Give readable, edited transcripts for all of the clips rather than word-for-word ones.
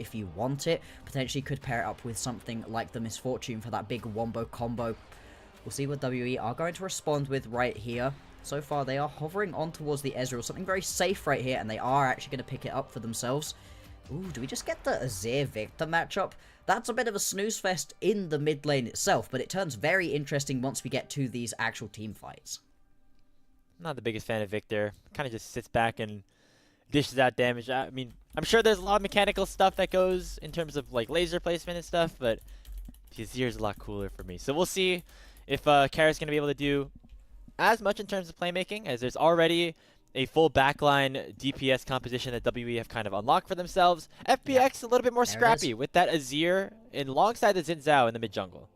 if you want it. Potentially could pair it up with something like the Misfortune for that big wombo combo. We'll see what WE are going to respond with right here. So far, they are hovering on towards the Ezreal, something very safe right here, and they are actually going to pick it up for themselves. Ooh, do we just get the Azir Victor matchup? That's a bit of a snooze fest in the mid lane itself, but it turns very interesting once we get to these actual team fights. I'm not the biggest fan of Victor. Kind of just sits back and dishes out damage. I mean, I'm sure there's a lot of mechanical stuff that goes in terms of like laser placement and stuff, but Azir is a lot cooler for me. So we'll see if Karis is going to be able to do as much in terms of playmaking, as there's already a full backline DPS composition that WE have kind of unlocked for themselves. FPX a little bit more scrappy with that Azir alongside the Xin Zhao in the mid jungle.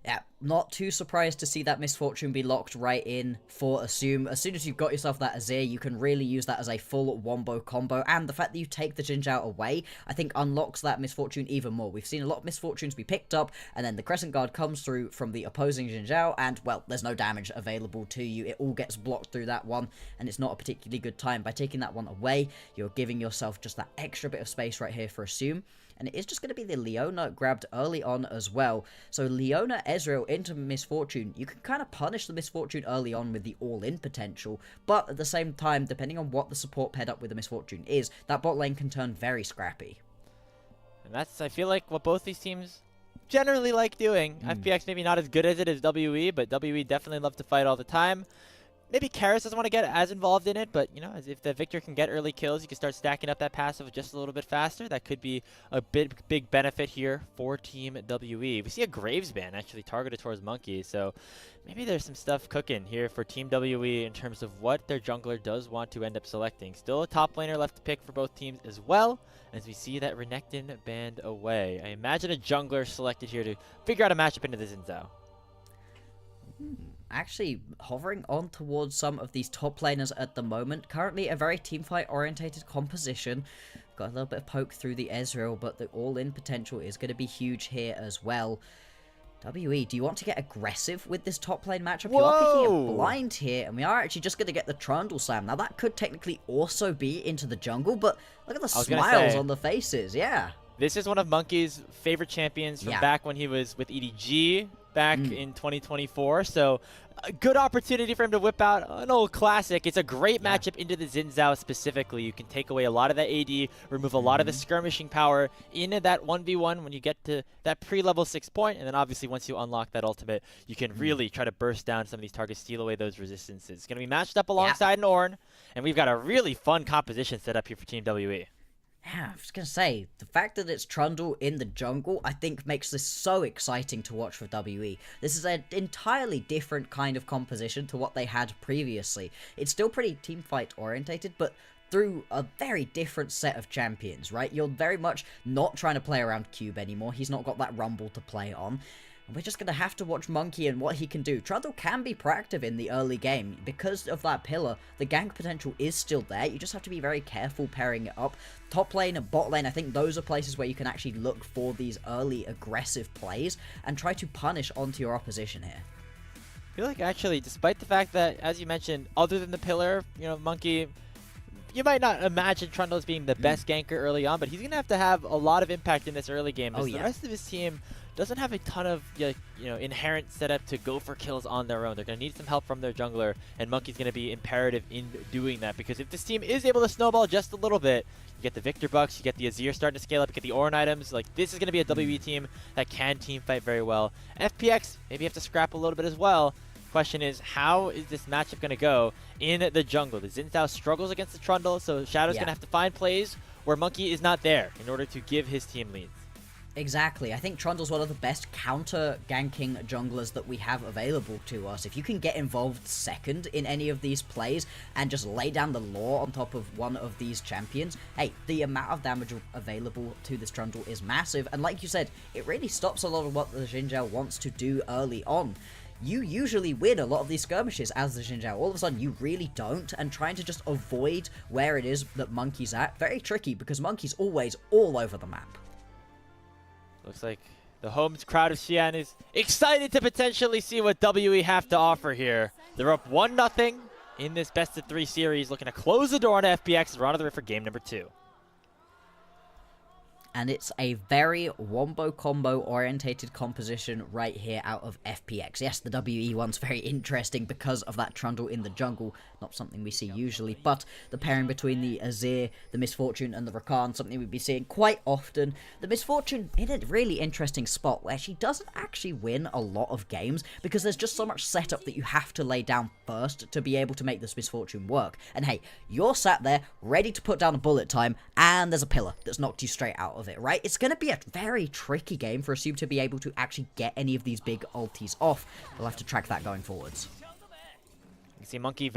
Yeah, not too surprised to see that Misfortune be locked right in for Assume. As soon as you've got yourself that Azir, you can really use that as a full wombo combo, and the fact that you take the Xin Zhao away, I think unlocks that Misfortune even more. We've seen a lot of Misfortunes be picked up, and then the Crescent Guard comes through from the opposing Xin Zhao, and, well, there's no damage available to you. It all gets blocked through that one, and it's not a particularly good time. By taking that one away, you're giving yourself just that extra bit of space right here for Assume. And it is just going to be the Leona grabbed early on as well. So Leona Ezreal into Misfortune. You can kind of punish the Misfortune early on with the all-in potential. But at the same time, depending on what the support paired up with the Misfortune is, that bot lane can turn very scrappy. And that's, I feel like, what both these teams generally like doing. FPX maybe not as good as it as WE, but WE definitely love to fight all the time. Maybe Karis doesn't want to get as involved in it, but, you know, as if the Victor can get early kills, you can start stacking up that passive just a little bit faster. That could be a big benefit here for Team WE. We see a Graves ban actually targeted towards Monki, so maybe there's some stuff cooking here for Team WE in terms of what their jungler does want to end up selecting. Still a top laner left to pick for both teams as well, as we see that Renekton banned away. I imagine a jungler selected here to figure out a matchup into the Xin Zhao. Actually hovering on towards some of these top laners at the moment. Currently a very teamfight orientated composition. Got a little bit of poke through the Ezreal, but the all-in potential is going to be huge here as well. WE, do you want to get aggressive with this top lane matchup? You are picking a blind here, and we are actually just going to get the Trundle Slam. Now that could technically also be into the jungle, but look at the smiles on the faces, yeah. This is one of Monki's favorite champions from back when he was with EDG back in 2024. So a good opportunity for him to whip out an old classic. It's a great matchup into the Xin Zhao specifically. You can take away a lot of that AD, remove a lot of the skirmishing power into that 1v1 when you get to that pre-level 6 point. And then obviously once you unlock that ultimate, you can really try to burst down some of these targets, steal away those resistances. It's going to be matched up alongside an Ornn. And we've got a really fun composition set up here for Team WE. Yeah, I was going to say, the fact that it's Trundle in the jungle, I think makes this so exciting to watch for WE. This is an entirely different kind of composition to what they had previously. It's still pretty teamfight orientated, but through a very different set of champions, right? You're very much not trying to play around Cube anymore. He's not got that Rumble to play on. We're just going to have to watch Monki and what he can do. Trundle can be proactive in the early game. Because of that pillar, the gank potential is still there. You just have to be very careful pairing it up. Top lane and bot lane, I think those are places where you can actually look for these early aggressive plays and try to punish onto your opposition here. I feel like actually, despite the fact that, as you mentioned, other than the pillar, you know, Monki, you might not imagine Trundle as being the best ganker early on, but he's going to have a lot of impact in this early game. The rest of his team doesn't have a ton of inherent setup to go for kills on their own. They're going to need some help from their jungler, and Monki's going to be imperative in doing that, because if this team is able to snowball just a little bit, you get the Victor bucks, you get the Azir starting to scale up, you get the Ornn items. Like, this is going to be a WE team that can team fight very well. FPX maybe have to scrap a little bit as well. Question is, how is this matchup going to go in the jungle? The Xin Zhao struggles against the Trundle, so Shadow's going to have to find plays where Monki is not there in order to give his team leads. Exactly. I think Trundle's one of the best counter-ganking junglers that we have available to us. If you can get involved second in any of these plays and just lay down the law on top of one of these champions, hey, the amount of damage available to this Trundle is massive. And like you said, it really stops a lot of what the Xin Zhao wants to do early on. You usually win a lot of these skirmishes as the Xin Zhao. All of a sudden, you really don't, and trying to just avoid where it is that Monki's at, very tricky, because Monki's always all over the map. Looks like the home crowd of Xi'an is excited to potentially see what WE have to offer here. They're up 1-0 in this best-of-3 series, looking to close the door on FPX as we're on to the for game number 2. And it's a very wombo combo orientated composition right here out of FPX. Yes, the WE one's very interesting because of that Trundle in the jungle, not something we see usually, but the pairing between the Azir, the Misfortune, and the Rakan, something we'd be seeing quite often. The Misfortune in a really interesting spot where she doesn't actually win a lot of games because there's just so much setup that you have to lay down first to be able to make this Misfortune work. And hey, you're sat there ready to put down a bullet time, and there's a pillar that's knocked you straight out of it, right? It's going to be a very tricky game for Assume to be able to actually get any of these big ultis off. We'll have to track that going forwards. You see Monki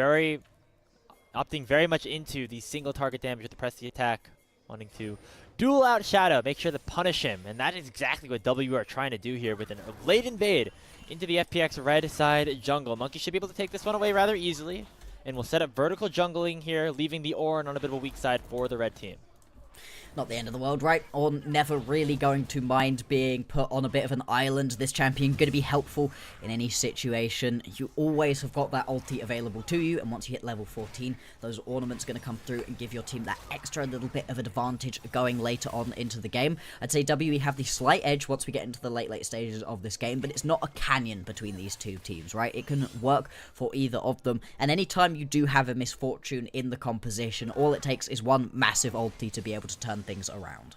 opting very much into the single target damage with the press the attack, wanting to duel out Shadow, make sure to punish him, and that is exactly what W are trying to do here with a late invade into the FPX red side jungle. Monki should be able to take this one away rather easily, and will set up vertical jungling here, leaving the Ornn on a bit of a weak side for the red team. Not the end of the world, right? Or never really going to mind being put on a bit of an island. This champion going to be helpful in any situation. You always have got that ulti available to you, and once you hit level 14, those ornaments going to come through and give your team that extra little bit of advantage going later on into the game. I'd say WE have the slight edge once we get into the late stages of this game, but it's not a canyon between these two teams, right? It can work for either of them, and anytime you do have a Misfortune in the composition, all it takes is one massive ulti to be able to turn things around.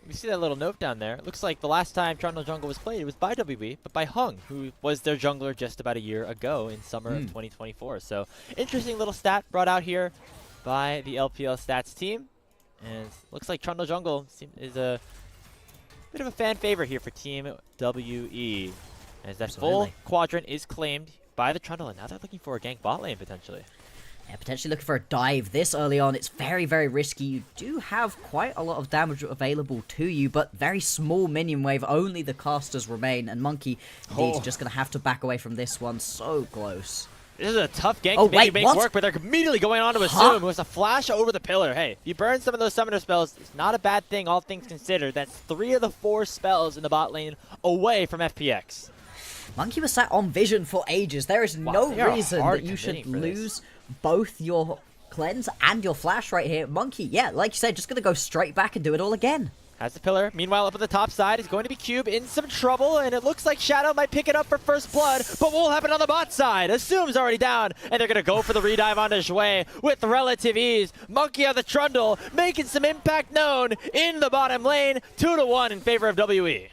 You see that little note down there. It looks like the last time Trundle Jungle was played, it was by WB, but by Hung, who was their jungler just about a year ago in summer of 2024. So, interesting little stat brought out here by the LPL Stats team. And looks like Trundle Jungle is a bit of a fan favorite here for Team WE. As that full quadrant is claimed by the Trundle, and now they're looking for a gank bot lane potentially. Yeah, potentially looking for a dive this early on. It's very, very risky. You do have quite a lot of damage available to you, but very small minion wave. Only the casters remain, and Monki indeed just going to have to back away from this one. So close. This is a tough gank to make work, but they're immediately going on to Assume, who has a flash over the pillar. Hey, if you burn some of those summoner spells, it's not a bad thing, all things considered. That's 3 of the 4 spells in the bot lane away from FPX. Monki was sat on vision for ages. There is no reason that you should lose both your cleanse and your flash right here. Monki, yeah, like you said, just going to go straight back and do it all again. Has the pillar. Meanwhile, up on the top side is going to be Cube in some trouble, and it looks like Shadow might pick it up for first blood, but what will happen on the bot side? Assume's already down, and they're going to go for the redive onto Jwei with relative ease. Monki on the Trundle, making some impact known in the bottom lane. 2-1 in favor of WE.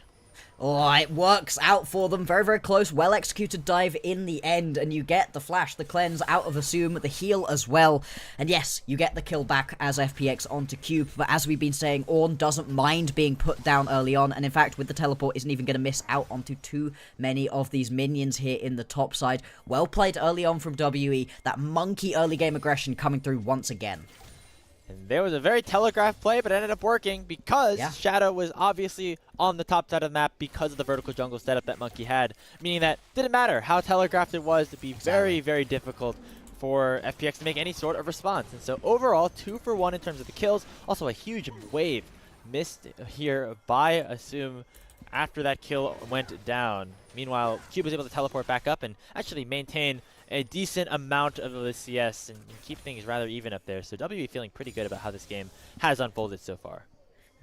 Oh, it works out for them. Very, very close. Well-executed dive in the end. And you get the flash, the cleanse out of Assume, the heal as well. And yes, you get the kill back as FPX onto Cube. But as we've been saying, Ornn doesn't mind being put down early on. And in fact, with the teleport, isn't even going to miss out onto too many of these minions here in the top side. Well played early on from WE. That Monki early game aggression coming through once again. And there was a very telegraphed play, but it ended up working because Shadow was obviously on the top side of the map because of the vertical jungle setup that Monki had. Meaning that it didn't matter how telegraphed it was, it'd be very, very difficult for FPX to make any sort of response. And so overall, 2 for 1 in terms of the kills. Also a huge wave missed here by Assume after that kill went down. Meanwhile, Cube was able to teleport back up and actually maintain a decent amount of the CS and keep things rather even up there. So WE feeling pretty good about how this game has unfolded so far.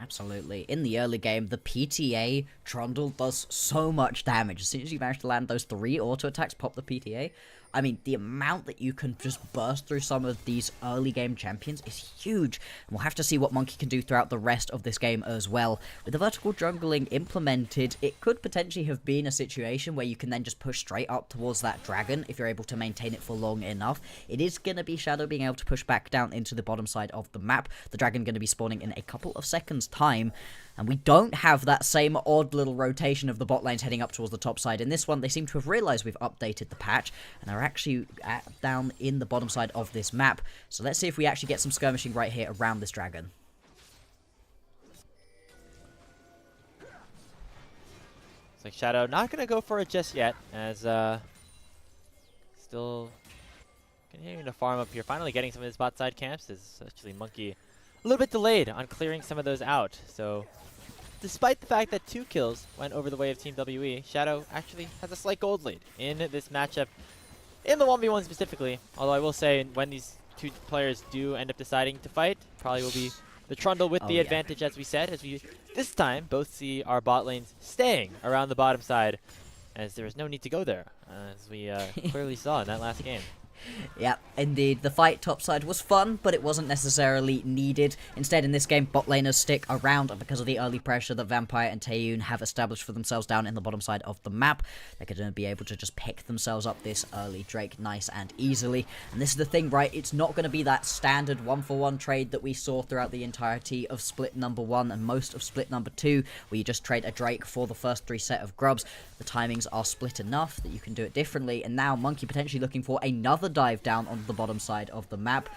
Absolutely. In the early game, the PTA Trundle does so much damage. As soon as you manage to land those 3 auto attacks, pop the PTA. I mean, the amount that you can just burst through some of these early game champions is huge. And we'll have to see what Monki can do throughout the rest of this game as well. With the vertical jungling implemented, it could potentially have been a situation where you can then just push straight up towards that dragon if you're able to maintain it for long enough. It is going to be Shadow being able to push back down into the bottom side of the map. The dragon going to be spawning in a couple of seconds time. And we don't have that same odd little rotation of the bot lanes heading up towards the top side. In this one, they seem to have realized we've updated the patch, and they're actually down in the bottom side of this map. So let's see if we actually get some skirmishing right here around this dragon. It's like Shadow not going to go for it just yet, as still continuing to farm up here. Finally getting some of his bot side camps is actually Monki a little bit delayed on clearing some of those out. So despite the fact that 2 kills went over the way of Team WE, Shadow actually has a slight gold lead in this matchup, in the 1v1 specifically. Although I will say when these 2 players do end up deciding to fight, probably will be the Trundle with Oh, the yeah. advantage, as we said, as we this time both see our bot lanes staying around the bottom side, as there is no need to go there, as we clearly saw in that last game. Yeah, indeed. The fight topside was fun, but it wasn't necessarily needed. Instead, in this game, bot laners stick around because of the early pressure that Vampire and Taeyoon have established for themselves down in the bottom side of the map. They're going to be able to just pick themselves up this early Drake nice and easily. And this is the thing, right? It's not going to be that standard 1-for-1 trade that we saw throughout the entirety of split number 1 and most of split number 2, where you just trade a Drake for the first 3 set of grubs. The timings are split enough that you can do it differently, and now Monki potentially looking for another dive down on the bottom side of the map.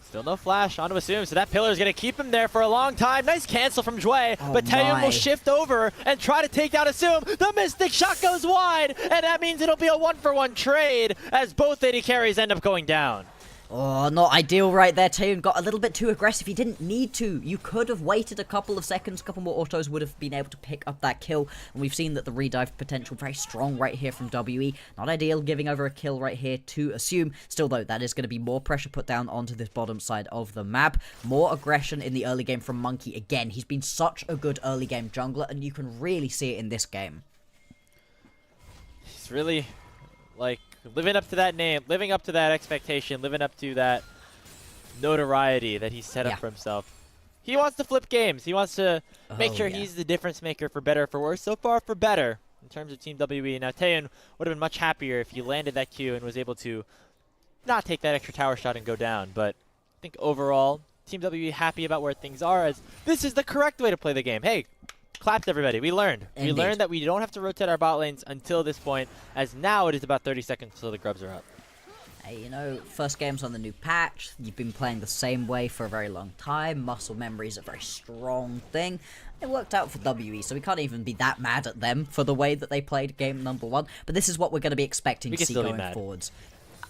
Still no flash onto Assume, so that pillar is going to keep him there for a long time. Nice cancel from Jwei, Oh but Taeyoon my. will shift over and try to take down Assume. The Mystic Shot goes wide, and that means it'll be a 1-for-1 trade as both AD carries end up going down. Oh, not ideal right there. Taeyoon got a little bit too aggressive. He didn't need to. You could have waited a couple of seconds. A couple more autos would have been able to pick up that kill. And we've seen that the redive potential very strong right here from WE. Not ideal giving over a kill right here to Assume. Still, though, that is going to be more pressure put down onto this bottom side of the map. More aggression in the early game from Monki. Again, he's been such a good early game jungler, and you can really see it in this game. He's really, like, living up to that name, living up to that expectation, living up to that notoriety that he's set up for himself. He wants to flip games. He wants to make sure he's the difference maker for better or for worse. So far, for better in terms of Team WE. Now, Taeyoon would have been much happier if he landed that Q and was able to not take that extra tower shot and go down. But I think overall, Team WE happy about where things are, as this is the correct way to play the game. Hey, claps everybody. We learned. Indeed. We learned that we don't have to rotate our bot lanes until this point, as now it is about 30 seconds until the grubs are up. Hey, you know, first game's on the new patch. You've been playing the same way for a very long time. Muscle memory is a very strong thing. It worked out for WE, so we can't even be that mad at them for the way that they played game number 1. But this is what we're going to be expecting to see going forwards.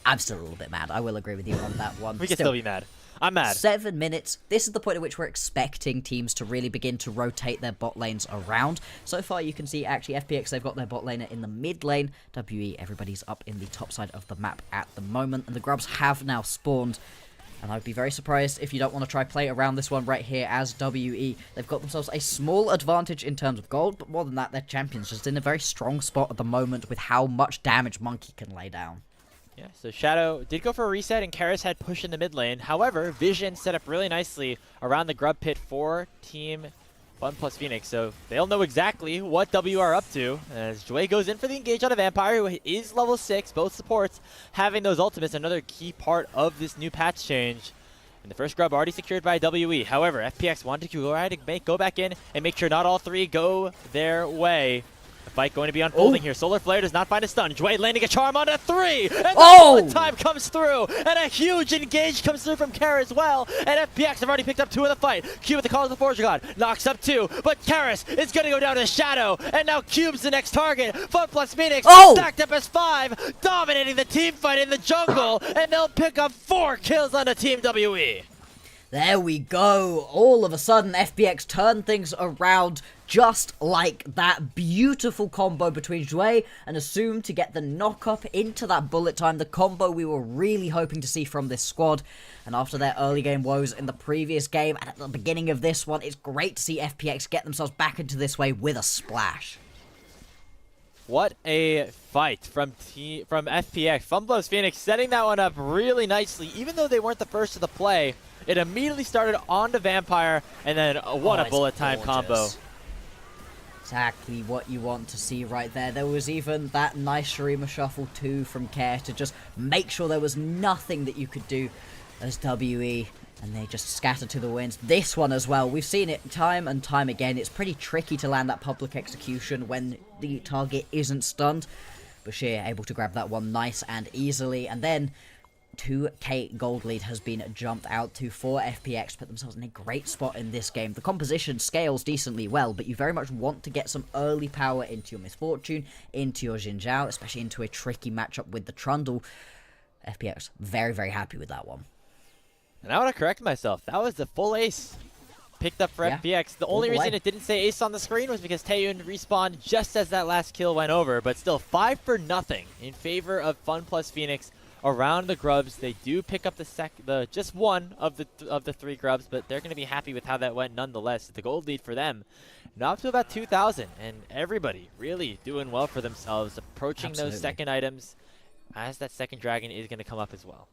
I'm still a little bit mad. I will agree with you on that one. We can still be mad. I'm mad. 7 minutes. This is the point at which we're expecting teams to really begin to rotate their bot lanes around. So far, you can see actually FPX, they've got their bot laner in the mid lane. WE, everybody's up in the top side of the map at the moment. And the grubs have now spawned. And I'd be very surprised if you don't want to try play around this one right here as WE. They've got themselves a small advantage in terms of gold, but more than that, they're champions. Just in a very strong spot at the moment with how much damage Monki can lay down. Yeah, so Shadow did go for a reset, and Karis had push in the mid lane. However, Vision set up really nicely around the grub pit for Team FunPlus Phoenix, so they'll know exactly what W are up to. As Jwei goes in for the engage on a Vampire, who is level 6, both supports having those ultimates, another key part of this new patch change. And the first grub already secured by WE. However, FPX wanted to go ahead and go back in and make sure not all 3 go their way. The fight going to be unfolding here. Solar Flare does not find a stun. Jwei landing a charm on a 3. And the bullet time comes through. And a huge engage comes through from Karis as well. And FPX have already picked up 2 in the fight. Cube with the Call of the Forge God. Knocks up 2. But Karis is going to go down to Shadow. And now Cube's the next target. FunPlus Phoenix stacked up as 5. Dominating the team fight in the jungle. And they'll pick up 4 kills on the Team WE. There we go. All of a sudden, FPX turned things around just like that. Beautiful combo between Jwei and Assume to get the knock-up into that bullet time. The combo we were really hoping to see from this squad. And after their early game woes in the previous game and at the beginning of this one, it's great to see FPX get themselves back into this way with a splash. What a fight from FPX. FunPlus Phoenix setting that one up really nicely. Even though they weren't the first to the play, it immediately started on the Vampire, and then what a bullet time combo. Exactly what you want to see right there. There was even that nice Shurima shuffle too from Care to just make sure there was nothing that you could do as WE, and they just scatter to the winds. This one as well, we've seen it time and time again. It's pretty tricky to land that public execution when the target isn't stunned. Bashir able to grab that one nice and easily, and then 2k gold lead has been jumped out to for FPX, put themselves in a great spot in this game. The composition scales decently well, but you very much want to get some early power into your Misfortune, into your Xin Zhao, especially into a tricky matchup with the Trundle. FPX, very, very happy with that one. And I want to correct myself. That was the full ace picked up for FPX. The only reason it didn't say ace on the screen was because Taeyoon respawned just as that last kill went over, but still 5 for nothing in favor of FunPlus Phoenix around the grubs. They do pick up the just one of the 3 grubs, but they're going to be happy with how that went nonetheless. The gold lead for them now up to about 2,000, and everybody really doing well for themselves, approaching those second items as that second dragon is going to come up as well.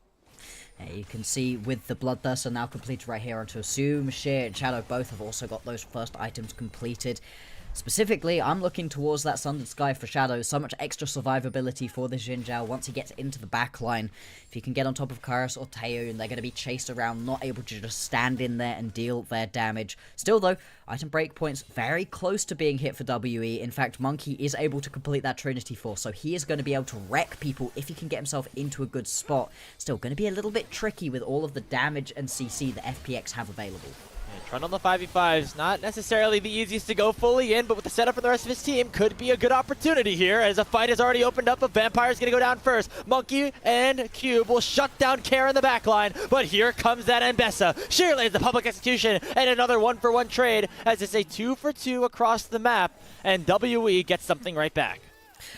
Yeah, you can see with the Bloodthirster now completed right here onto Assume, Sheer and Shadow both have also got those first items completed. Specifically, I'm looking towards that Sundered Sky for Shadow. So much extra survivability for the Xin Zhao once he gets into the backline. If you can get on top of Karis or Taeyoon, they're going to be chased around, not able to just stand in there and deal their damage. Still though, item breakpoints very close to being hit for WE. In fact, Monki is able to complete that Trinity Force, so he is going to be able to wreck people if he can get himself into a good spot. Still going to be a little bit tricky with all of the damage and CC that FPX have available. Trundle on the 5v5s, not necessarily the easiest to go fully in, but with the setup for the rest of his team, could be a good opportunity here as a fight has already opened up. A Vampire's going to go down first. Monki and Cube will shut down Care in the backline, but here comes that Mbessa. Sheer lays the public execution, and another 1-for-1 trade as it's a 2-for-2 across the map, and WE gets something right back.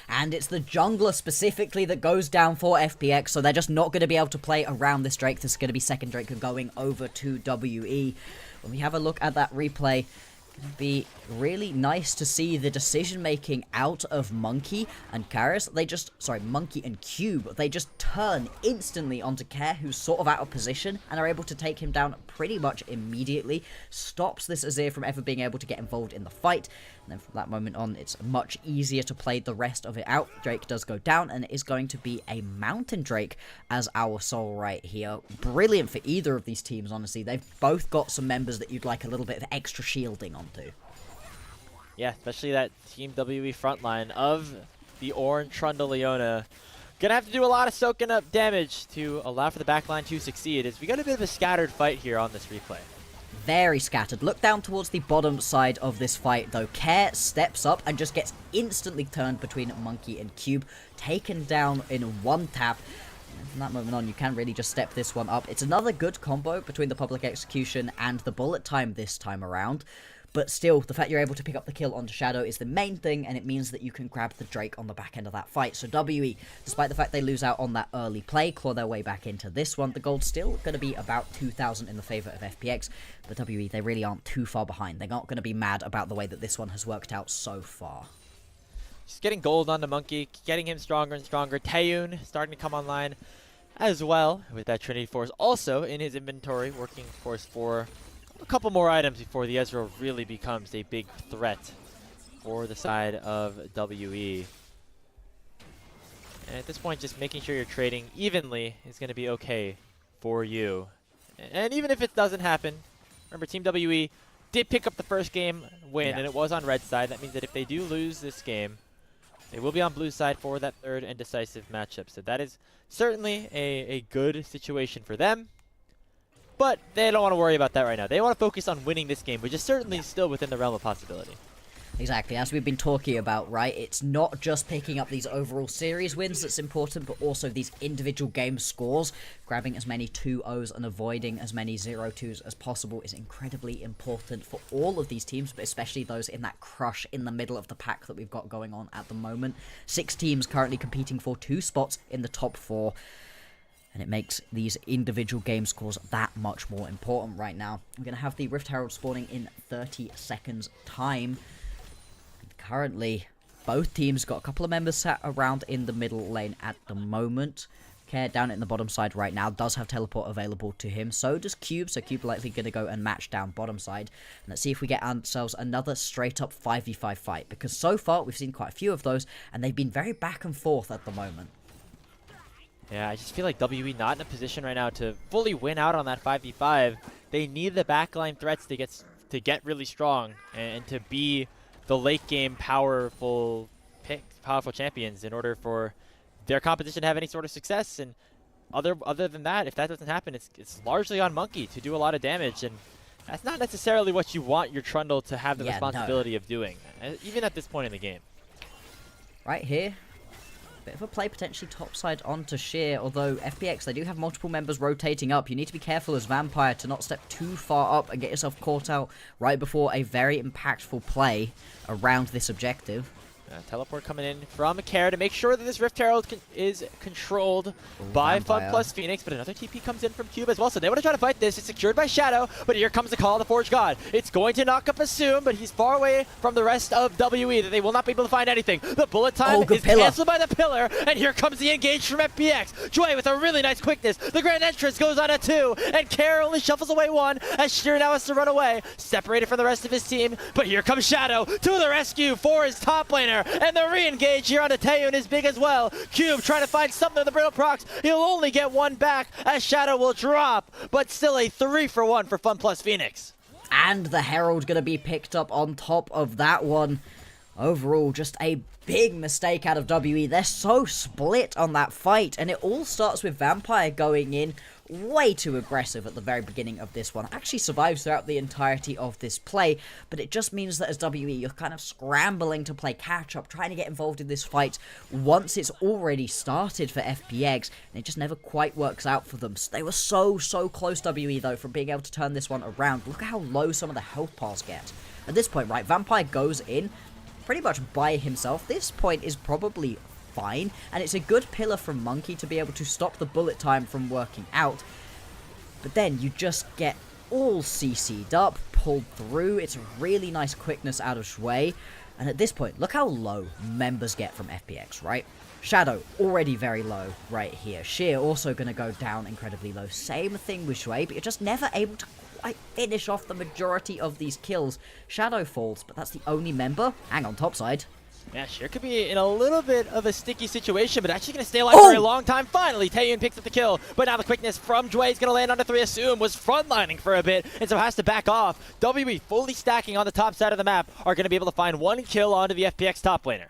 And it's the jungler specifically that goes down for FPX, so they're just not going to be able to play around this Drake. This is going to be second Drake going over to WE. When we have a look at that replay, it's going to be really nice to see the decision making out of Monki and Karis. Monki and Cube, they just turn instantly onto Care, who's sort of out of position, and are able to take him down pretty much immediately. Stops this Azir from ever being able to get involved in the fight. And then from that moment on, it's much easier to play the rest of it out. Drake does go down, and it is going to be a Mountain Drake as our soul right here. Brilliant for either of these teams, honestly. They've both got some members that you'd like a little bit of extra shielding onto. Yeah, especially that Team WE frontline of the Orange Trundle Leona. Gonna have to do a lot of soaking up damage to allow for the backline to succeed, as we got a bit of a scattered fight here on this replay. Very scattered. Look down towards the bottom side of this fight, though. Care steps up and just gets instantly turned between Monki and Cube, taken down in one tap. And from that moment on, you can really just step this one up. It's another good combo between the public execution and the bullet time this time around. But still, the fact you're able to pick up the kill onto Shadow is the main thing, and it means that you can grab the Drake on the back end of that fight. So WE, despite the fact they lose out on that early play, claw their way back into this one. The gold's still going to be about 2,000 in the favour of FPX, but WE, they really aren't too far behind. They're not going to be mad about the way that this one has worked out so far. Just getting gold onto Monki, getting him stronger and stronger. Taeyoon starting to come online as well with that Trinity Force also in his inventory, working, of course, for a couple more items before the Ezreal really becomes a big threat for the side of WE. And at this point, just making sure you're trading evenly is going to be okay for you. And even if it doesn't happen, remember Team WE did pick up the first game win, and it was on red side. That means that if they do lose this game, they will be on blue side for that third and decisive matchup. So that is certainly a good situation for them. But they don't want to worry about that right now. They want to focus on winning this game, which is certainly still within the realm of possibility. Exactly, as we've been talking about, right? It's not just picking up these overall series wins that's important, but also these individual game scores. Grabbing as many 2-0s and avoiding as many 0-2s as possible is incredibly important for all of these teams, but especially those in that crush in the middle of the pack that we've got going on at the moment. 6 teams currently competing for 2 spots in the top 4. And it makes these individual game scores that much more important right now. We're going to have the Rift Herald spawning in 30 seconds time. And currently, both teams got a couple of members sat around in the middle lane at the moment. Care down in the bottom side right now does have teleport available to him. So does Cube. So Cube likely going to go and match down bottom side. And let's see if we get ourselves another straight up 5v5 fight. Because so far, we've seen quite a few of those. And they've been very back and forth at the moment. Yeah, I just feel like WE not in a position right now to fully win out on that 5v5. They need the backline threats to get really strong and to be the late game powerful champions in order for their competition to have any sort of success. And other than that, if that doesn't happen, it's largely on Monki to do a lot of damage, and that's not necessarily what you want your Trundle to have the responsibility of doing, even at this point in the game. Right here. Bit of a play potentially topside onto Sheer, although FPX, they do have multiple members rotating up. You need to be careful as Vampire to not step too far up and get yourself caught out right before a very impactful play around this objective. Teleport coming in from Karis to make sure that this Rift Herald is controlled by FunPlus Phoenix, but another TP comes in from Cube as well, so they want to try to fight this. It's secured by Shadow, but here comes the call of the Forge God. It's going to knock up Assume, but he's far away from the rest of WE that they will not be able to find anything. The bullet time is cancelled by the pillar, and here comes the engage from FPX. Jwei with a really nice quickness. The grand entrance goes on a 2, and Karis only shuffles away 1 as Sheer now has to run away, separated from the rest of his team, but here comes Shadow to the rescue for his top laner. And the re-engage here on the Taeyoon is big as well. Cube trying to find something in the Brittle Procs. He'll only get 1 back as Shadow will drop, but still a 3-for-1 for FunPlus Phoenix. And the Herald going to be picked up on top of that one. Overall, just a big mistake out of WE. They're so split on that fight, and it all starts with Vampire going in way too aggressive at the very beginning of this one. Actually survives throughout the entirety of this play, but it just means that as WE, you're kind of scrambling to play catch-up, trying to get involved in this fight once it's already started for FPX, and it just never quite works out for them. So they were so close, WE, though, from being able to turn this one around. Look at how low some of the health bars get. At this point, right, Vampire goes in pretty much by himself. This point is probably fine, and it's a good pillar from Monki to be able to stop the bullet time from working out, but then you just get all CC'd up, pulled through. It's a really nice quickness out of Jwei, and at this point, look how low members get from FPX, right? Shadow, already very low right here. Sheer also going to go down incredibly low. Same thing with Jwei, but you're just never able to quite finish off the majority of these kills. Shadow falls, but that's the only member. Hang on, top side. Yeah, Sheer could be in a little bit of a sticky situation, but actually going to stay alive for a long time. Finally, Taeyoon picks up the kill, but now the quickness from Jwei is going to land onto 3. Assume was frontlining for a bit, and so has to back off. WE fully stacking on the top side of the map are going to be able to find 1 kill onto the FPX top laner.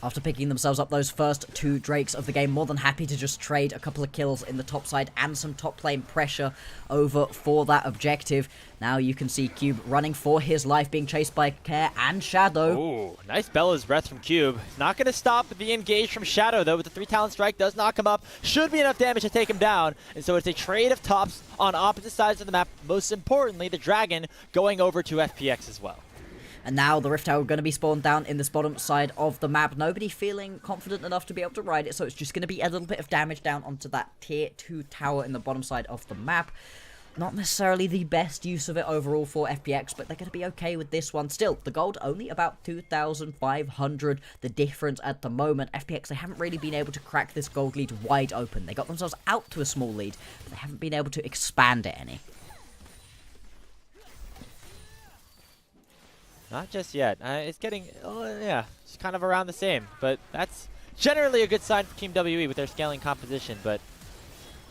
After picking themselves up those first 2 Drakes of the game, more than happy to just trade a couple of kills in the top side and some top lane pressure over for that objective. Now you can see Cube running for his life, being chased by Care and Shadow. Ooh, nice Bella's breath from Cube. Not going to stop the engage from Shadow, though, but the 3 talent strike does knock him up. Should be enough damage to take him down, and so it's a trade of tops on opposite sides of the map. Most importantly, the Dragon going over to FPX as well. And now the Rift Tower going to be spawned down in this bottom side of the map. Nobody feeling confident enough to be able to ride it, so it's just going to be a little bit of damage down onto that tier 2 tower in the bottom side of the map. Not necessarily the best use of it overall for FPX, but they're going to be okay with this one. Still, the gold only about 2,500, the difference at the moment. FPX, they haven't really been able to crack this gold lead wide open. They got themselves out to a small lead, but they haven't been able to expand it any. Not just yet. It's getting, yeah, it's kind of around the same. But that's generally a good sign for Team WE with their scaling composition. But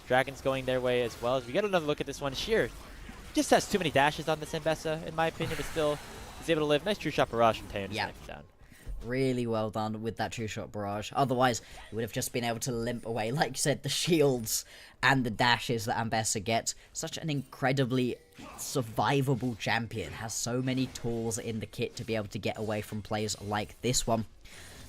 Dragon's going their way as well. As we get another look at this one, Sheer just has too many dashes on this Mbessa, in my opinion, but still is able to live. Nice true shot barrage from Taeyoon to snipe him down. Really well done with that true shot barrage. Otherwise, you would have just been able to limp away. Like you said, the shields and the dashes that Mbessa gets. Such an incredibly survivable champion. Has so many tools in the kit to be able to get away from plays like this one.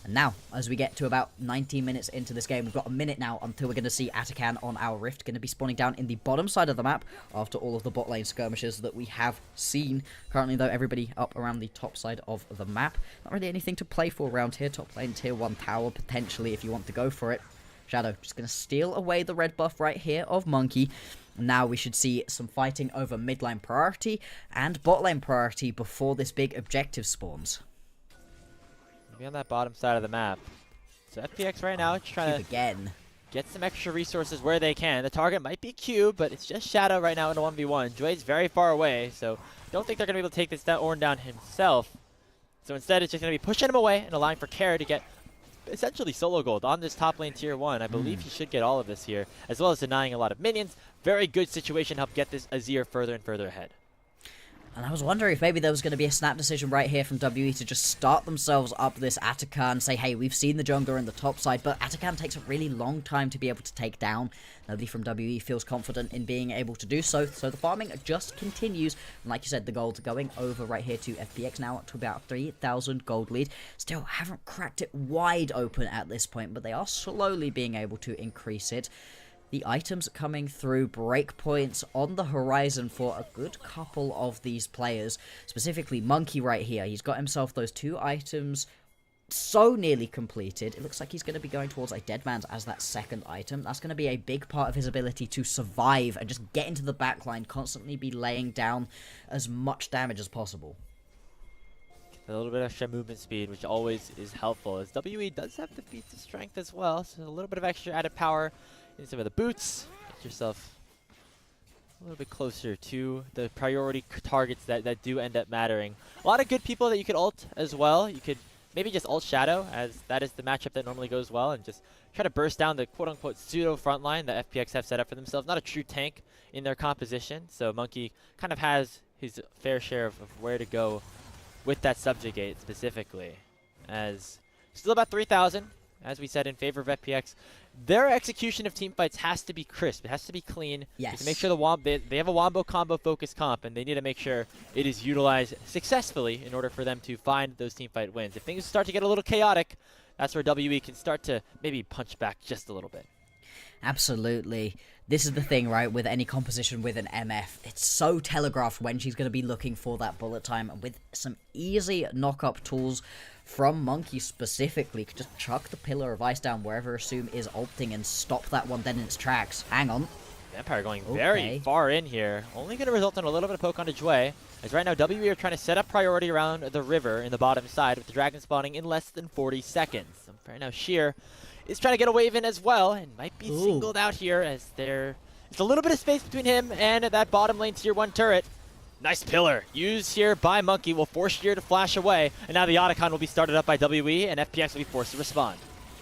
And now, as we get to about 19 minutes into this game, we've got a minute now until we're going to see Atakan on our Rift. Going to be spawning down in the bottom side of the map after all of the bot lane skirmishes that we have seen. Currently, though, everybody up around the top side of the map. Not really anything to play for around here. Top lane, tier 1 tower, potentially, if you want to go for it. Shadow just going to steal away the red buff right here of Monki. Now we should see some fighting over mid lane priority and bot lane priority before this big objective spawns. Be on that bottom side of the map. So FPX right now just trying to get some extra resources where they can. The target might be Cube, but it's just Shadow right now in a 1v1. Jwei's very far away, so don't think they're going to be able to take this Ornn down himself. So instead it's just going to be pushing him away and allowing for Karis to get essentially solo gold on this top lane tier 1. I believe he should get all of this here, as well as denying a lot of minions. Very good situation to help get this Azir further and further ahead. And I was wondering if maybe there was going to be a snap decision right here from WE to just start themselves up this Atakan and say, hey, we've seen the jungler in the top side, but Atakan takes a really long time to be able to take down. Nobody from WE feels confident in being able to do so, so the farming just continues. And like you said, the gold going over right here to FPX now up to about 3,000 gold lead. Still haven't cracked it wide open at this point, but they are slowly being able to increase it. The items coming through, breakpoints on the horizon for a good couple of these players. Specifically, Monki right here. He's got himself those 2 items so nearly completed. It looks like he's going to be going towards a dead man's as that second item. That's going to be a big part of his ability to survive and just get into the backline, constantly be laying down as much damage as possible. A little bit of extra movement speed, which always is helpful, as WE does have the feats of strength as well, so a little bit of extra added power in some of the boots. Get yourself a little bit closer to the priority targets that do end up mattering. A lot of good people that you could ult as well. You could maybe just ult Shadow, as that is the matchup that normally goes well, and just try to burst down the quote-unquote pseudo frontline that FPX have set up for themselves. Not a true tank in their composition, so Monki kind of has his fair share of where to go with that subjugate specifically. As still about 3,000, as we said, in favor of FPX. Their execution of team fights has to be crisp. It has to be clean. Yes. To make sure they have a wombo combo focused comp, and they need to make sure it is utilized successfully in order for them to find those team fight wins. If things start to get a little chaotic, that's where WE can start to maybe punch back just a little bit. Absolutely. This is the thing, right, with any composition with an MF. It's so telegraphed when she's going to be looking for that bullet time, and with some easy knock-up tools from Monki specifically, could just chuck the Pillar of Ice down wherever Assume is ulting and stop that one dead in its tracks. Hang on. Vampire going very far in here. Only going to result in a little bit of poke onto Jwei, as right now WE are trying to set up priority around the river in the bottom side, with the dragon spawning in less than 40 seconds. So right now Sheer is trying to get a wave in as well, and might be singled out here, as there's a little bit of space between him and that bottom lane tier 1 turret. Nice pillar used here by Monki, will force Sheer to flash away, and now the Otacon will be started up by WE, and FPX will be forced to respond.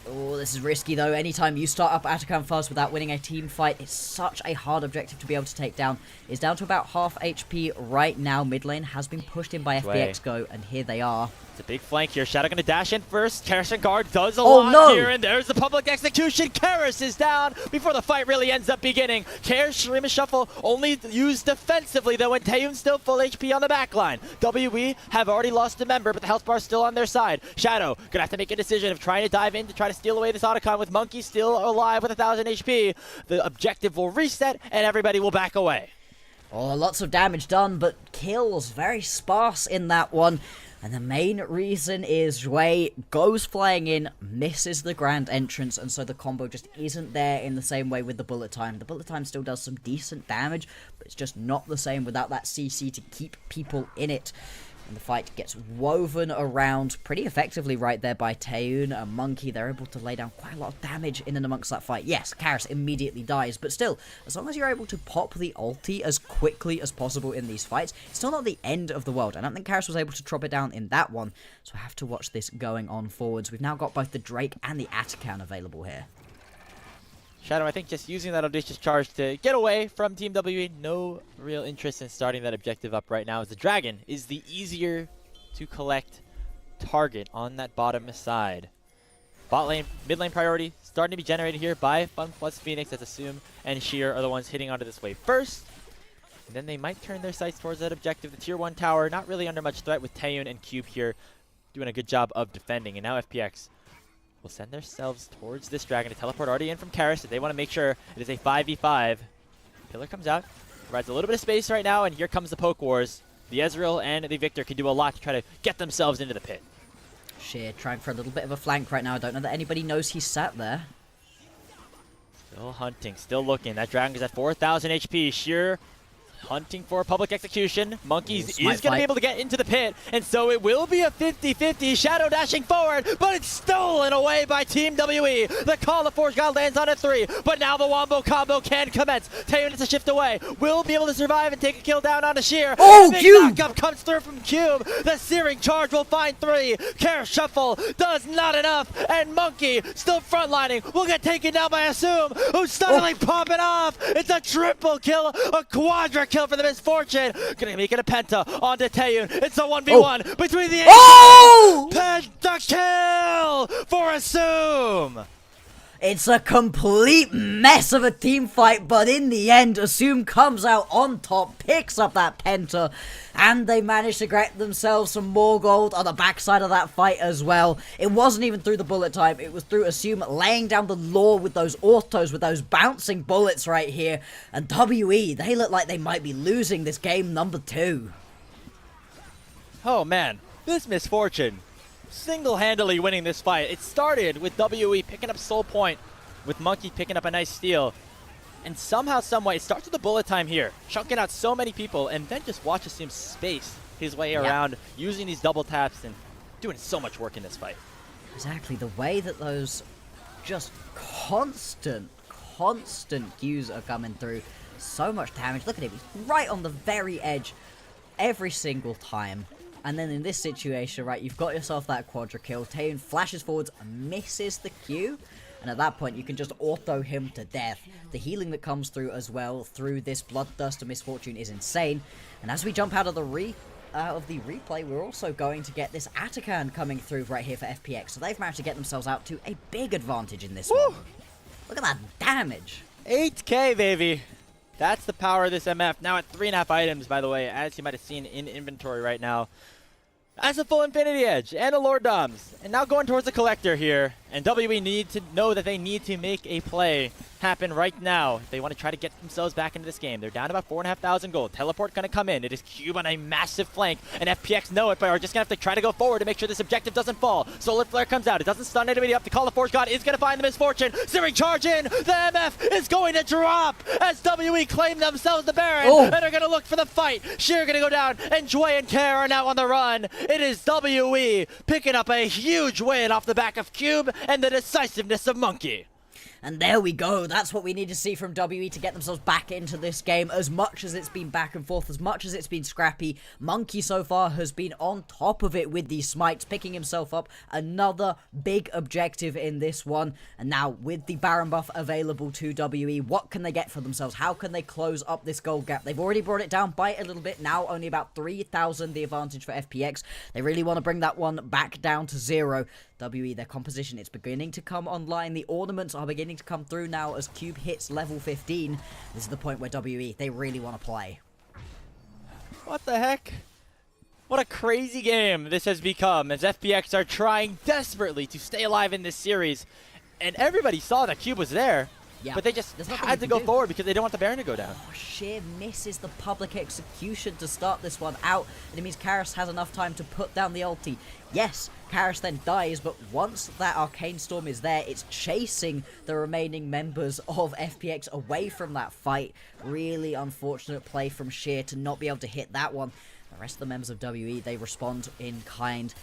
Oh, this is risky though. Anytime you start up Atacam fast without winning a team fight, it's such a hard objective to be able to take down. It's down to about half HP right now. Mid lane has been pushed in by FPX Go, and here they are. It's a big flank here. Shadow going to dash in first. Karis and guard does a lot here, and there's the public execution. Karis is down before the fight really ends up beginning. Karis, Shurima Shuffle only used defensively though, and Taeyoon still full HP on the backline. WE have already lost a member, but the health bar still on their side. Shadow going to have to make a decision of trying to dive in to try to steal away this Otacon, with Monki still alive with 1,000 HP. The objective will reset, and everybody will back away. Oh, lots of damage done, but kills very sparse in that one. And the main reason is Jwei goes flying in, misses the grand entrance, and so the combo just isn't there in the same way with the bullet time. The bullet time still does some decent damage, but it's just not the same without that CC to keep people in it. And the fight gets woven around pretty effectively right there by Taeyoon and Monki. They're able to lay down quite a lot of damage in and amongst that fight. Yes, Karis immediately dies, but still, as long as you're able to pop the ulti as quickly as possible in these fights, it's still not the end of the world. I don't think Karis was able to drop it down in that one, so I have to watch this going on forwards. We've now got both the Drake and the Atacam available here. Shadow, I think, just using that audacious charge to get away from Team WE. No real interest in starting that objective up right now, as the Dragon is the easier to collect target on that bottom side. Bot lane, mid lane priority starting to be generated here by FunPlus Phoenix, as Assume and Sheer are the ones hitting onto this wave first. And then they might turn their sights towards that objective. The tier 1 tower not really under much threat, with Taeyoon and Cube here doing a good job of defending. And now FPX will send themselves towards this dragon to teleport already in from Karis. They want to make sure it is a 5v5. Pillar comes out, provides a little bit of space right now, and here comes the poke wars. The Ezreal and the Victor can do a lot to try to get themselves into the pit. Sheer trying for a little bit of a flank right now. I don't know that anybody knows he's sat there. Still hunting, still looking. That dragon is at 4,000 HP. Sheer hunting for a public execution. Monkeys is going to be able to get into the pit, and so it will be a 50-50. Shadow dashing forward, but it's stolen away by Team WE. The Call of Forge God lands on a 3, but now the Wombo combo can commence. Taeyoon is a shift away, will be able to survive and take a kill down on a Sheer. Oh, Big Cube! knockup comes through from Cube. The Searing Charge will find 3. Karis Shuffle does not enough, and Monki still frontlining will get taken down by Assume, who's suddenly popping off. It's a triple kill, a quadra kill for the Misfortune. Gonna make it a Penta onto Taeyoon. It's a 1v1 between the Penta kill for Assume. It's a complete mess of a team fight, but in the end, Assume comes out on top, picks up that Penta, and they manage to get themselves some more gold on the backside of that fight as well. It wasn't even through the bullet time, it was through Assume laying down the law with those autos, with those bouncing bullets right here, and WE, they look like they might be losing this game number 2. Oh man, this Misfortune single-handedly winning this fight. It started with WE picking up Soul Point, with Monki picking up a nice steal. And somehow, someway, it starts with the bullet time here, chunking out so many people, and then just watches him space his way around, using these double taps and doing so much work in this fight. Exactly, the way that those just constant cues are coming through. So much damage. Look at him, he's right on the very edge every single time. And then in this situation, right, you've got yourself that quadra kill. Taeyoon flashes forwards, misses the Q. And at that point, you can just auto him to death. The healing that comes through as well through this Bloodthirst of Misfortune is insane. And as we jump out of the replay, we're also going to get this Atakan coming through right here for FPX. So they've managed to get themselves out to a big advantage in this one. Look at that damage. 8k, baby. That's the power of this MF. Now at 3.5 items, by the way, as you might have seen in inventory right now. As a full Infinity Edge and a Lord Doms. And now going towards the Collector here. And WE need to know that they need to make a play happen right now if they want to try to get themselves back into this game. They're down about 4,500 gold. Teleport going to come in. It is Cube on a massive flank. And FPX know it, but are just going to have to try to go forward to make sure this objective doesn't fall. Solar Flare comes out. It doesn't stun anybody up. The Call of Forge God is going to find the Misfortune. Searing charge in. The MF is going to drop as WE claim themselves the Baron. And are going to look for the fight. Sheer going to go down. And Jwei and Karis are now on the run. It is WE picking up a huge win off the back of Cube and the decisiveness of Monki. And there we go. That's what we need to see from WE to get themselves back into this game. As much as it's been back and forth, as much as it's been scrappy, Monki so far has been on top of it with these smites, picking himself up another big objective in this one. And now with the Baron buff available to WE, what can they get for themselves? How can they close up this gold gap? They've already brought it down by a little bit. Now only about 3,000 the advantage for FPX. They really want to bring that one back down to 0. WE, their composition, it's beginning to come online. The ornaments are beginning to come through now as Cube hits level 15. This is the point where WE, they really want to play. What the heck? What a crazy game this has become as FPX are trying desperately to stay alive in this series. And everybody saw that Cube was there. Yeah, but they just had to go forward because they don't want the Baron to go down. Sheer misses the public execution to start this one out. And it means Karis has enough time to put down the ulti. Yes, Karis then dies, but once that Arcane Storm is there, it's chasing the remaining members of FPX away from that fight. Really unfortunate play from Sheer to not be able to hit that one. The rest of the members of WE, they respond in kind.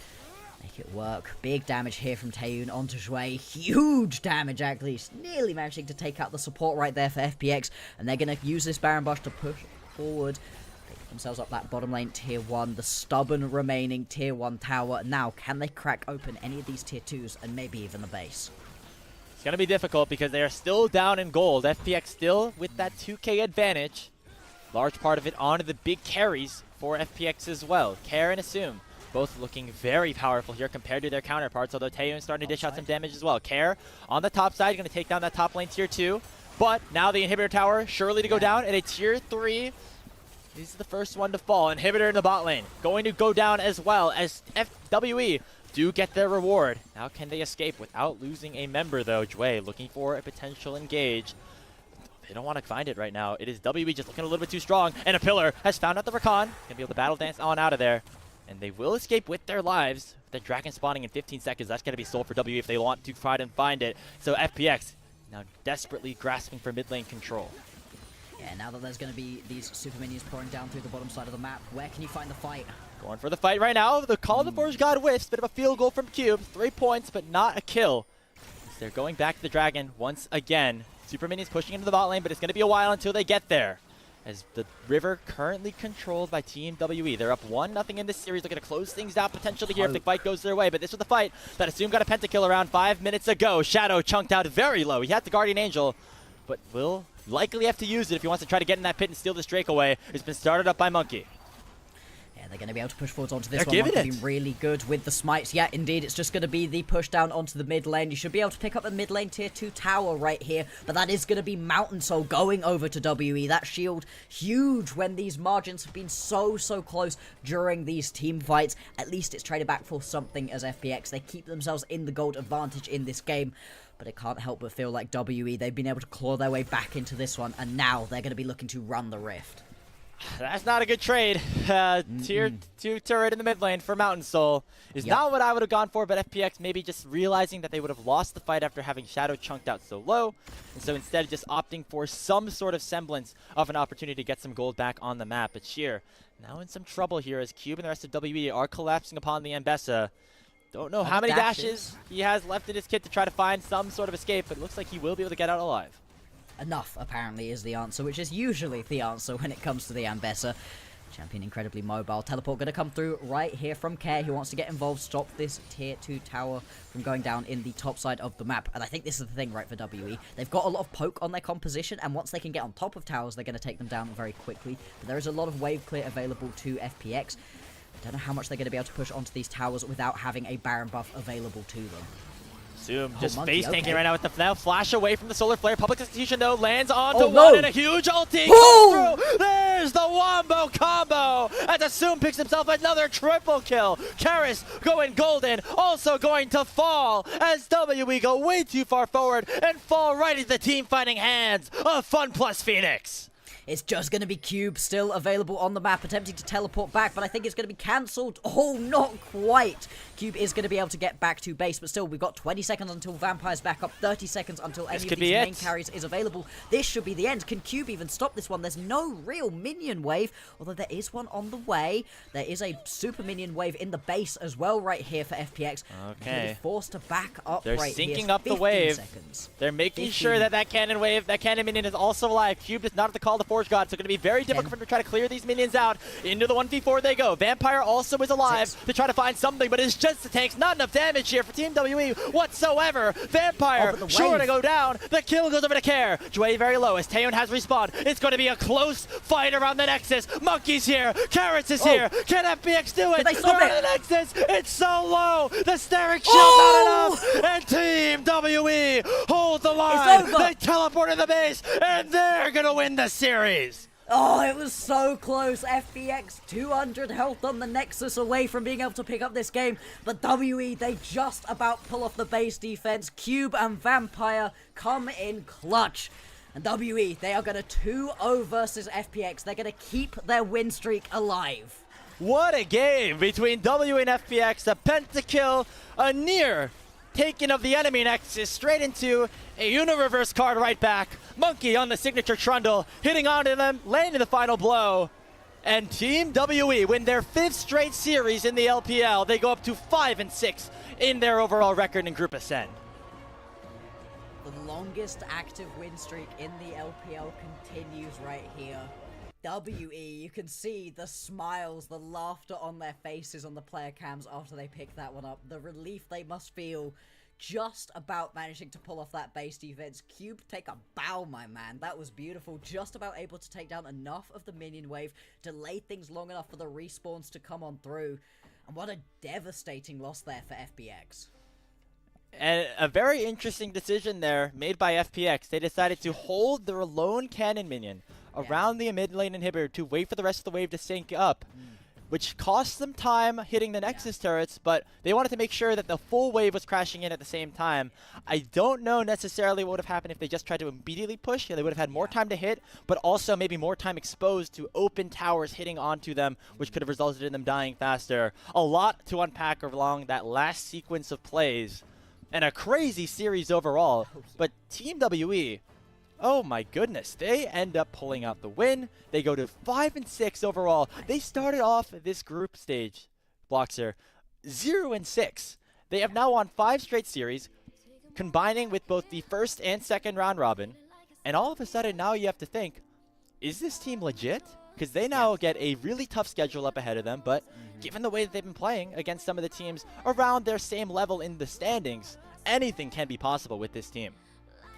Make it work. Big damage here from Taeyoon onto Jwei. Huge damage, actually. Nearly managing to take out the support right there for FPX. And they're going to use this Baron Bush to push forward. Pick themselves up that bottom lane tier 1. The stubborn remaining tier 1 tower. Now, can they crack open any of these tier 2s and maybe even the base? It's going to be difficult because they are still down in gold. FPX still with that 2k advantage. Large part of it onto the big carries for FPX as well. Karis and Assume. Both looking very powerful here compared to their counterparts, although Taeyoon starting to dish out some damage as well. Karis on the top side, going to take down that top lane tier 2. But now the inhibitor tower surely to go down, and a tier 3 is the first one to fall. Inhibitor in the bot lane going to go down as well as FWE do get their reward. Now can they escape without losing a member though? Jwei looking for a potential engage. They don't want to find it right now. It is WE just looking a little bit too strong, and a pillar has found out the Rakan. Going to be able to battle dance on out of there. And they will escape with their lives. The dragon spawning in 15 seconds. That's going to be sold for WE if they want to try and find it. So FPX now desperately grasping for mid lane control. Yeah, now that there's going to be these super minions pouring down through the bottom side of the map, where can you find the fight? Going for the fight right now. The Call of the Forge God whiffs. Bit of a field goal from Cube. 3 points, but not a kill. They're going back to the dragon once again. Super minions pushing into the bot lane, but it's going to be a while until they get there. As the river currently controlled by Team WE. They're up 1-0 in this series. They're going to close things down potentially here if the fight goes their way. But this was the fight that Assume got a pentakill around 5 minutes ago. Shadow chunked out very low. He had the Guardian Angel, but will likely have to use it if he wants to try to get in that pit and steal this Drake away. It's been started up by Monki. They're going to be able to push forwards onto this They're one. giving Been really good with the smites. Yeah, indeed, it's just going to be the push down onto the mid lane. You should be able to pick up the mid lane tier 2 tower right here, but that is going to be Mountain Soul going over to WE. That shield, huge when these margins have been so close during these team fights. At least it's traded back for something as FPX. They keep themselves in the gold advantage in this game. But it can't help but feel like WE, they've been able to claw their way back into this one, and now they're going to be looking to run the rift. That's not a good trade. Tier 2 turret in the mid lane for Mountain Soul is not what I would have gone for, but FPX maybe just realizing that they would have lost the fight after having Shadow chunked out so low, and so instead just opting for some sort of semblance of an opportunity to get some gold back on the map. But Sheer now in some trouble here as Cube and the rest of WE are collapsing upon the Ambessa. Don't know how many dashes he has left in his kit to try to find some sort of escape, but it looks like he will be able to get out alive. Enough, apparently, is the answer, which is usually the answer when it comes to the Ambessa. Champion incredibly mobile. Teleport going to come through right here from Care. He wants to get involved, stop this tier 2 tower from going down in the top side of the map. And I think this is the thing, right, for WE. They've got a lot of poke on their composition, and once they can get on top of towers, they're going to take them down very quickly. But there is a lot of wave clear available to FPX. I don't know how much they're going to be able to push onto these towers without having a Baron buff available to them. Zoom just face tanking right now with the now flash away from the solar flare. Public execution though lands onto one no. and a huge ulti comes through. There's the wombo combo as Zoom picks himself another triple kill. Karis going golden, also going to fall as WE go way too far forward and fall right into the team fighting hands of FunPlus Phoenix. It's just going to be Cube still available on the map, attempting to teleport back, but I think it's going to be cancelled. Oh, not quite. Cube is going to be able to get back to base, but still, we've got 20 seconds until Vampire's back up, 30 seconds until any of these main carries is available. This should be the end. Can Cube even stop this one? There's no real minion wave, although there is one on the way. There is a super minion wave in the base as well right here for FPX. Okay. They're forced to back up They're right here. syncing up the wave. Seconds. They're making sure that that cannon wave, that cannon minion is also alive. Cube is not at the call to Forge God, so it's going to be very difficult for him to try to clear these minions out. Into the 1v4 they go. Vampire also is alive to try to find something, but it's just the tanks. Not enough damage here for Team WE whatsoever. Vampire sure to go down. The kill goes over to Care. Jwei very low as Taeyoon has respawned. It's going to be a close fight around the Nexus. Monki's here. Karis is here. Can FPX do it? They're on the Nexus. It's so low. The staring shield not enough. And Team WE hold the line. They teleport to the base, and they're going to win the series. Oh, it was so close. FPX 200 health on the Nexus away from being able to pick up this game. But WE, they just about pull off the base defense. Cube and Vampire come in clutch. And WE, they are going to 2-0 versus FPX. They're going to keep their win streak alive. What a game between WE and FPX. A Penta kill, a near taking of the enemy Nexus straight into a Uni-reverse card right back. Monki on the signature trundle, hitting onto them, landing the final blow. And Team WE win their 5th straight series in the LPL. They go up to 5-6 in their overall record in Group Ascend. The longest active win streak in the LPL continues right here. WE, you can see the smiles, the laughter on their faces on the player cams after they pick that one up. The relief they must feel just about managing to pull off that base defense. Cube, take a bow, my man. That was beautiful. Just about able to take down enough of the minion wave, delay things long enough for the respawns to come on through. And what a devastating loss there for FPX. And a very interesting decision there made by FPX. They decided to hold their lone cannon minion around the mid lane inhibitor to wait for the rest of the wave to sync up, which cost them time hitting the Nexus turrets, but they wanted to make sure that the full wave was crashing in at the same time. I don't know necessarily what would have happened if they just tried to immediately push. They would have had more time to hit, but also maybe more time exposed to open towers hitting onto them, which could have resulted in them dying faster. A lot to unpack along that last sequence of plays, and a crazy series overall. But Team WE, oh my goodness, they end up pulling out the win. They go to 5-6 overall. They started off this group stage, Bloxxer, 0-6. They have now won 5 straight series, combining with both the first and second round robin. And all of a sudden now you have to think, is this team legit? Because they now get a really tough schedule up ahead of them, but given the way that they've been playing against some of the teams around their same level in the standings, anything can be possible with this team.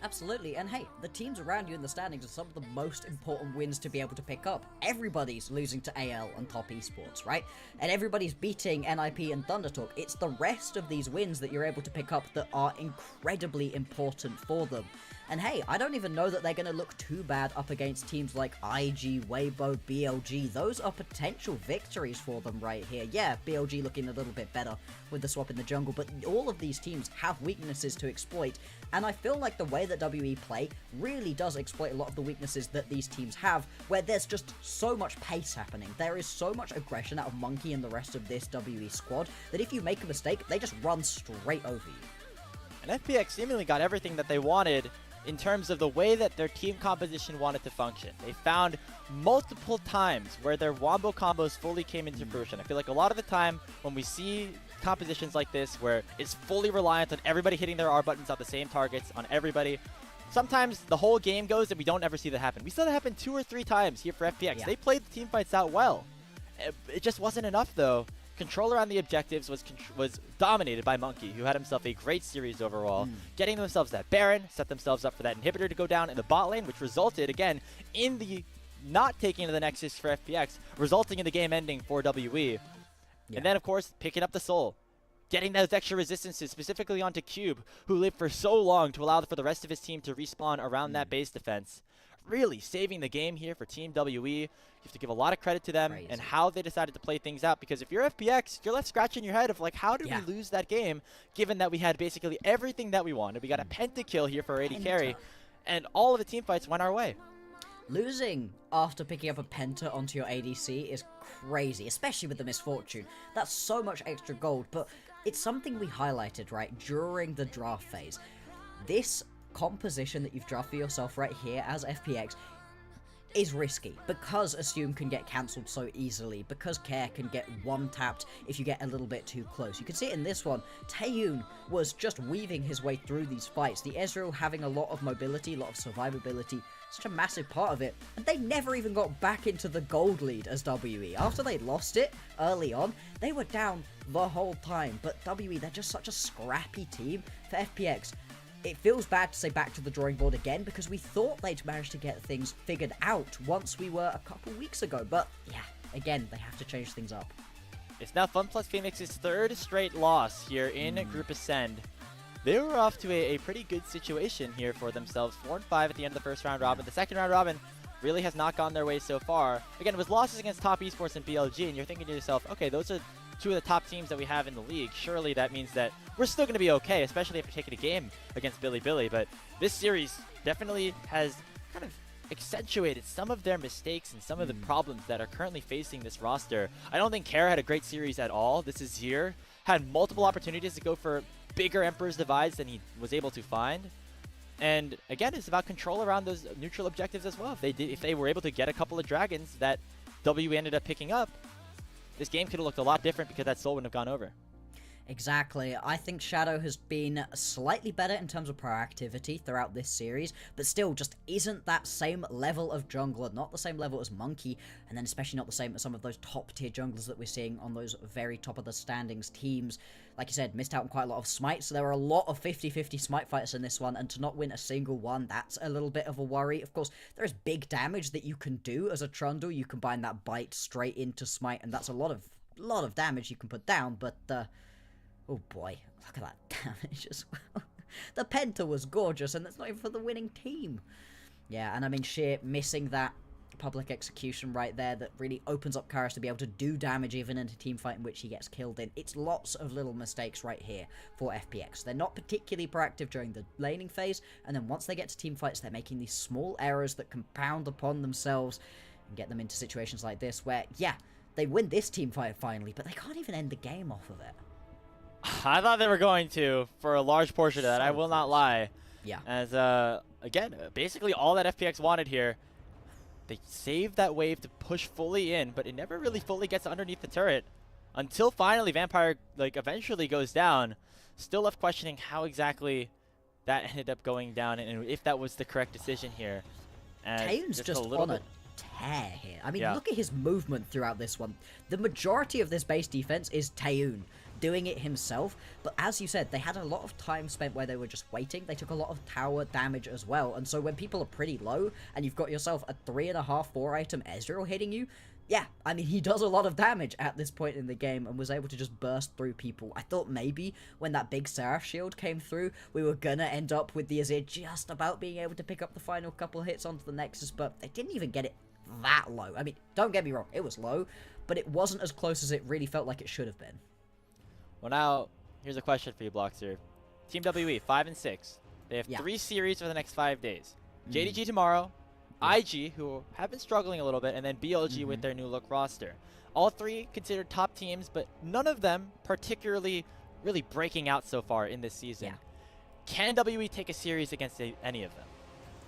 Absolutely, and hey, the teams around you in the standings are some of the most important wins to be able to pick up. Everybody's losing to AL and top esports, right? And everybody's beating NIP and ThunderTalk. It's the rest of these wins that you're able to pick up that are incredibly important for them. And hey, I don't even know that they're going to look too bad up against teams like IG, Weibo, BLG. Those are potential victories for them right here. Yeah, BLG looking a little bit better with the swap in the jungle, but all of these teams have weaknesses to exploit, and I feel like the way that WE play really does exploit a lot of the weaknesses that these teams have, where there's just so much pace happening. There is so much aggression out of Monki and the rest of this WE squad that if you make a mistake, they just run straight over you. And FPX seemingly got everything that they wanted in terms of the way that their team composition wanted to function. They found multiple times where their wombo combos fully came into fruition. I feel like a lot of the time when we see compositions like this where it's fully reliant on everybody hitting their R buttons on the same targets on everybody, sometimes the whole game goes and we don't ever see that happen. We saw that happen 2 or 3 times here for FPX. Yeah. They played the team fights out well. It just wasn't enough though. Control around the objectives was dominated by Monki, who had himself a great series overall, getting themselves that Baron, set themselves up for that inhibitor to go down in the bot lane, which resulted, again, in the not taking of the Nexus for FPX, resulting in the game ending for WE. Yeah. And then, of course, picking up the Soul, getting those extra resistances, specifically onto Cube, who lived for so long to allow for the rest of his team to respawn around that base defense. Really saving the game here for Team WE. You have to give a lot of credit to them and how they decided to play things out, because if you're FPX, you're left scratching your head of like, how did we lose that game, given that we had basically everything that we wanted. We got a Penta kill here for 80 carry, and all of the team fights went our way. Losing after picking up a Penta onto your ADC is crazy, especially with the Misfortune. That's so much extra gold, but it's something we highlighted, right, during the draft phase. This composition that you've drafted for yourself right here as FPX is risky, because Assume can get cancelled so easily, because Care can get one-tapped if you get a little bit too close. You can see it in this one. Taeyoon was just weaving his way through these fights. The Ezreal having a lot of mobility, a lot of survivability, such a massive part of it, and they never even got back into the gold lead as WE. After they lost it early on, they were down the whole time, but WE, they're just such a scrappy team. For FPX, it feels bad to say back to the drawing board again, because we thought they'd managed to get things figured out once we were a couple weeks ago. But yeah, again, they have to change things up. It's now FunPlus Phoenix's 3rd straight loss here in Group Ascend. They were off to a pretty good situation here for themselves. 4-5 at the end of the first round robin. The second round robin really has not gone their way so far. Again, it was losses against top esports and BLG, and you're thinking to yourself, okay, those are 2 of the top teams that we have in the league. Surely that means that we're still going to be okay, especially if you're taking a game against Billy. But this series definitely has kind of accentuated some of their mistakes and some of the problems that are currently facing this roster. I don't think Kara had a great series at all. This is here. Had multiple opportunities to go for bigger Emperor's Divides than he was able to find. And again, it's about control around those neutral objectives as well. If they were able to get a couple of dragons that WE ended up picking up, this game could have looked a lot different because that soul wouldn't have gone over. Exactly. I think Shadow has been slightly better in terms of proactivity throughout this series, but still just isn't that same level of jungler, not the same level as Monki, and then especially not the same as some of those top tier junglers that we're seeing on those very top of the standings teams. Like you said, missed out on quite a lot of smites, so there were a lot of 50-50 smite fights in this one, and to not win a single one, that's a little bit of a worry. Of course, there is big damage that you can do as a Trundle. You combine that bite straight into smite, and that's a lot of damage you can put down, but oh boy, look at that damage as well. The Penta was gorgeous, and that's not even for the winning team. Yeah, and I mean, sheer missing that public execution right there that really opens up Karis to be able to do damage even in a team fight in which he gets killed in. It's lots of little mistakes right here for FPX. They're not particularly proactive during the laning phase, and then once they get to team fights, they're making these small errors that compound upon themselves and get them into situations like this where, yeah, they win this team fight finally, but they can't even end the game off of it. I thought they were going to for a large portion of that. I will not lie. Yeah. As, again, basically all that FPX wanted here. They saved that wave to push fully in, but it never really fully gets underneath the turret until finally Vampire, like, eventually goes down. Still left questioning how exactly that ended up going down and if that was the correct decision here. Taeyoon's just on a tear here. I mean, look at his movement throughout this one. The majority of this base defense is Taeyoon doing it himself, but as you said, they had a lot of time spent where they were just waiting. They took a lot of tower damage as well, and so when people are pretty low and you've got yourself a 3.5-4 item Ezreal hitting you, Yeah, I mean, he does a lot of damage at this point in the game and was able to just burst through people. I thought maybe when that big Seraph shield came through, we were gonna end up with the Azir just about being able to pick up the final couple hits onto the Nexus, but they didn't even get it that low. I mean, don't get me wrong, it was low, but it wasn't as close as it really felt like it should have been. Well, now, here's a question for you, Bloxxer. Team WE, 5 and 6. They have 3 series for the next 5 days. JDG tomorrow, IG, who have been struggling a little bit, and then BLG with their new look roster. All 3 considered top teams, but none of them particularly really breaking out so far in this season. Can WE take a series against any of them?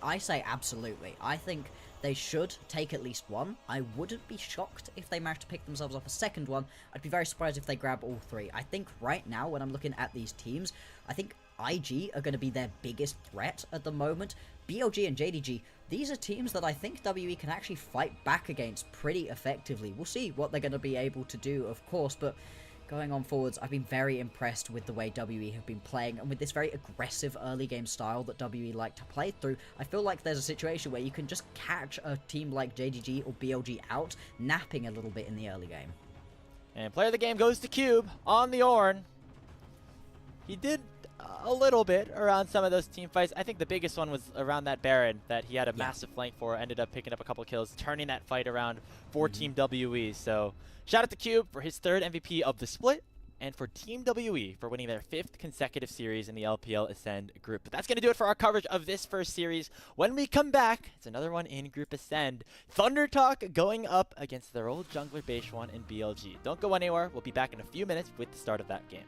I say absolutely. I think they should take at least one. I wouldn't be shocked if they managed to pick themselves up a second one. I'd be very surprised if they grab all 3. I think right now, when I'm looking at these teams, I think IG are going to be their biggest threat at the moment. BLG and JDG, these are teams that I think WE can actually fight back against pretty effectively. We'll see what they're going to be able to do, of course, but going on forwards, I've been very impressed with the way WE have been playing, and with this very aggressive early game style that WE like to play through, I feel like there's a situation where you can just catch a team like JDG or BLG out, napping a little bit in the early game. And player of the game goes to Cube on the Ornn. He did a little bit around some of those team fights. I think the biggest one was around that Baron that he had a massive flank for, ended up picking up a couple kills, turning that fight around for Team WE. So shout out to Cube for his 3rd MVP of the split, and for Team WE for winning their 5th consecutive series in the LPL Ascend group. But that's going to do it for our coverage of this first series. When we come back, it's another one in Group Ascend. Thunder Talk going up against their old jungler Beishuan and BLG. Don't go anywhere. We'll be back in a few minutes with the start of that game.